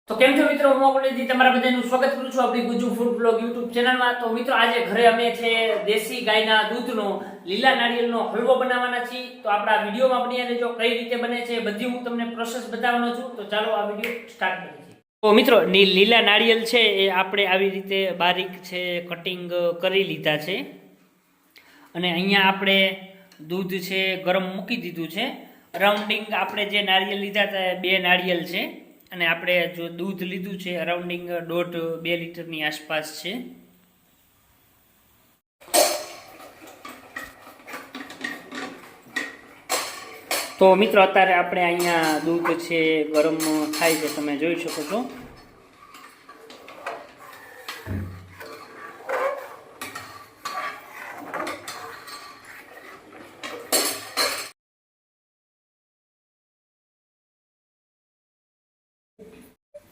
તો કેમ છો મિત્રો, હું મોકળીજી તમારા બધાનું સ્વાગત કરું છું આપણી ગુજુ ફૂડ બ્લોગ YouTube ચેનલમાં। તો મિત્રો આજે ઘરે અમે છે દેશી ગાયના દૂધનો લીલા નાળિયેરનો હલવો બનાવવાના છીએ। તો આપણા વિડીયોમાં બની રહેજો, કઈ રીતે બને છે બધી હું તમને પ્રોસેસ બતાવવાનો છું। તો ચાલો આ વિડીયો સ્ટાર્ટ કરીએ। તો મિત્રો લીલા નાળિયેર છે એ આપણે આવી રીતે બારીક છે કટિંગ કરી લીધા છે અને અહીંયા આપણે દૂધ છે ગરમ મૂકી દીધું છે। અરાઉન્ડિંગ આપણે જે નાળિયેર લીધા હતા 2 નાળિયેર છે અને આપણે જો દૂધ લીધું છે અરાઉન્ડિંગ 1.5-2 લીટરની આસપાસ છે। તો મિત્રો અત્યારે આપણે અહીંયા દૂધ છે ગરમ થાય છે, તમે જોઈ શકો છો।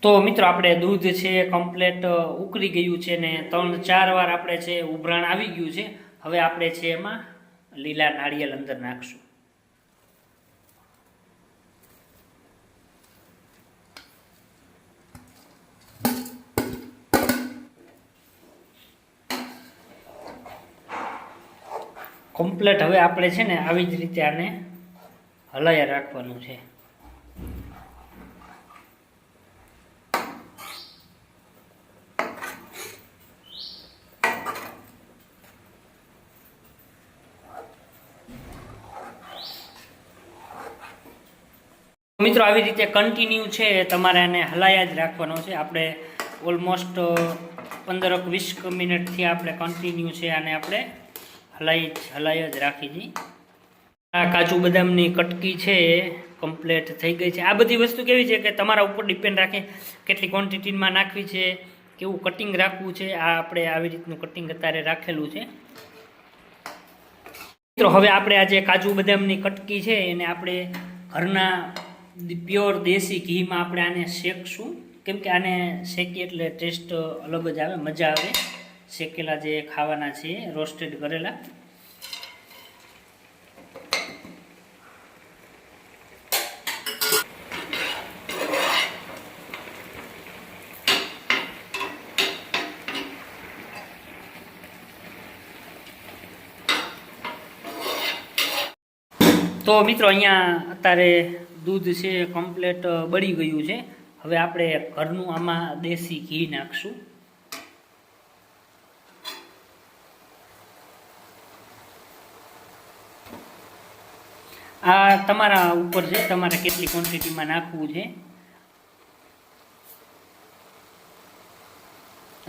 તો મિત્રો આપણે દૂધ છે કમ્પ્લીટ ઉકળી ગયું છે ને 3-4 વાર આપણે છે ઉભરાણ આવી ગયું છે। હવે આપણે છે એમાં લીલા નાળિયેર અંદર નાખશું। કમ્પ્લીટ હવે આપણે છે ને આવી જ રીતે આને હલાયા રાખવાનું છે। મિત્રો આવી રીતે કન્ટિન્યુ છે તમારે આને હલાયા જ રાખવાનો છે। આપણે ઓલમોસ્ટ 15-20 મિનિટથી આપણે કન્ટિન્યુ છે આને આપણે હલાય જ રાખી દી। આ કાજુ બદામની કટકી છે એ કમ્પ્લીટ થઈ ગઈ છે। આ બધી વસ્તુ કેવી છે કે તમારા ઉપર ડિપેન્ડ રાખે કેટલી ક્વોન્ટિટીમાં નાખવી છે, કેવું કટિંગ રાખવું છે। આ આપણે આવી રીતનું કટિંગ અત્યારે રાખેલું છે। મિત્રો હવે આપણે આ જે કાજુ બદામની કટકી છે એને આપણે ઘરના પ્યોર દેશી ઘીમાં આપણે આને શેકશું, કેમ કે આને શેકી એટલે ટેસ્ટ અલગ જ આવે, મજા આવે। શેકેલા જે ખાવાના છે રોસ્ટેડ કરેલા। તો મિત્રો અહીંયા અત્યારે દૂધ છે કમ્પ્લીટ બળી ગયું છે। હવે આપણે ઘરનું આમાં દેશી ઘી નાખશું। આ તમારા ઉપર છે, તમારે કેટલી ક્વોન્ટિટીમાં નાખવું છે।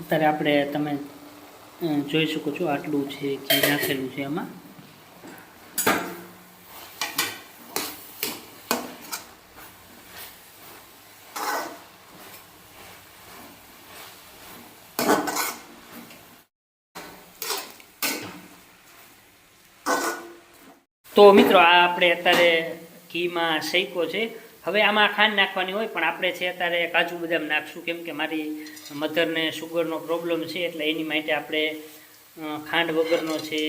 અત્યારે આપણે તમે જોઈ શકો છો આટલું છે ઘી નાખેલું છે આમાં। તો મિત્રો આ આપણે અત્યારે ઘીમાં શેક્યો છે। હવે આમાં ખાંડ નાખવાની હોય પણ આપણે છે અત્યારે કાજુ બદામ નાખશું, કેમ કે મારી મધરને શુગરનો પ્રોબ્લેમ છે એટલે એની માટે આપણે ખાંડ વગરનો છે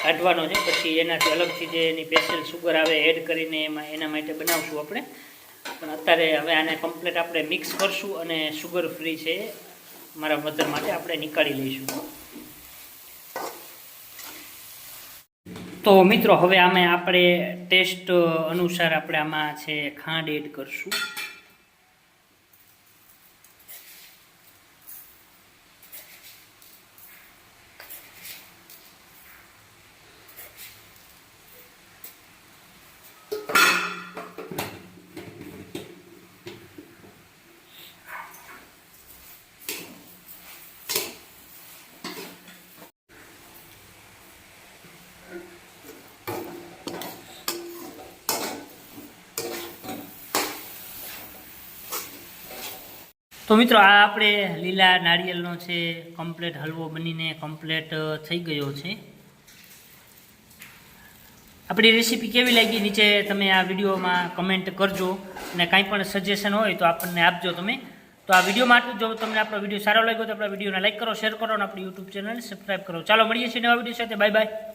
કાઢવાનો છે, પછી એનાથી અલગથી જે એની સ્પેશિયલ શુગર આવે એડ કરીને એના માટે બનાવશું આપણે। પણ અત્યારે હવે આને કમ્પ્લીટ આપણે મિક્સ કરશું અને શુગર ફ્રી છે મારા મધર માટે આપણે નીકાળી લઈશું। તો મિત્રો હવે આમાં આપણે ટેસ્ટ અનુસાર આપણે આમાં છે ખાંડ એડ કરશું। તો મિત્રો આ આપણે લીલા નાળિયેરનો છે કમ્પ્લીટ હલવો બનીને કમ્પ્લીટ થઈ ગયો છે। આપણી રેસીપી કેવી લાગી નીચે તમે આ વિડીયોમાં કમેન્ટ કરજો અને કાંઈ પણ સજેશન હોય તો આપણને આપજો તમે। તો આ વિડીયોમાં આટલું। જો તમને આપણો વિડીયો સારો લાગ્યો તો આપણા વિડીયોને લાઈક કરો, શેર કરો અને આપણી YouTube ચેનલને સબસ્ક્રાઈબ કરો। ચાલો મળીએ છીએ નવા વિડીયો સાથે, બાય બાય।